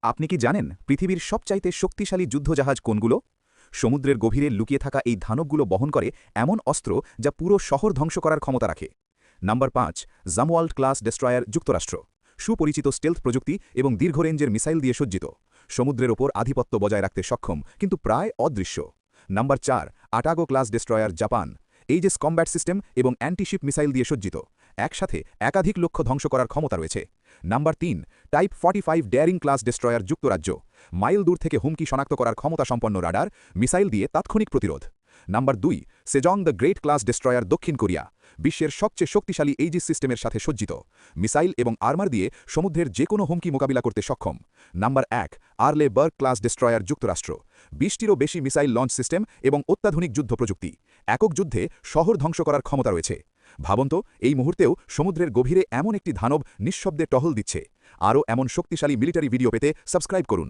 আপনি কি জানেন পৃথিবীর সবচাইতে শক্তিশালী যুদ্ধজাহাজ কোনগুলো? সমুদ্রের গভীরে লুকিয়ে থাকা এই ধানবগুলো বহন করে এমন অস্ত্র যা পুরো শহর ধ্বংস করার ক্ষমতা রাখে। নাম্বার ৫, জামওয়াল্ড ক্লাস ডেস্ট্রয়ার যুক্তরাষ্ট্র। সুপরিচিত স্টেলথ প্রযুক্তি এবং দীর্ঘ রেঞ্জের মিসাইল দিয়ে সজ্জিত। সমুদ্রের ওপর আধিপত্য বজায় রাখতে সক্ষম কিন্তু প্রায় অদৃশ্য। Number ৪, Atago class destroyer Japan. Aegis combat system এবং অ্যান্টিশিপ মিসাইল দিয়ে সজ্জিত। একসাথে একাধিক লক্ষ্য ধ্বংস করার ক্ষমতা রয়েছে। Number ৩, type 45 Daring class destroyer যুক্তরাজ্য। মাইল দূর থেকে হুমকি শনাক্ত করার ক্ষমতা সম্পন্ন রাডার, মিসাইল দিয়ে তাৎক্ষণিক প্রতিরোধ। Number ২, Sejong the great class destroyer দক্ষিণ কোরিয়া। বিশ্বের সবচেয়ে শক্তিশালী এইজিস সিস্টেমের সাথে সজ্জিত। মিসাইল এবং আর্মার দিয়ে সমুদ্রের যে কোনো হুমকি মোকাবিলা করতে সক্ষম। Number ১, Arleigh Burke class destroyer যুক্তরাষ্ট্র। ২০টিরও বেশি মিসাইল লঞ্চ সিস্টেম এবং অত্যাধুনিক যুদ্ধ প্রযুক্তি। একক যুদ্ধে শহর ধ্বংস করার ক্ষমতা রয়েছে। ভাবুন তো, এই মুহূর্তেও সমুদ্রের গভীরে এমন একটি ধানব নিঃশব্দে টহল দিচ্ছে। আরও এমন শক্তিশালী মিলিটারি ভিডিও পেতে সাবস্ক্রাইব করুন।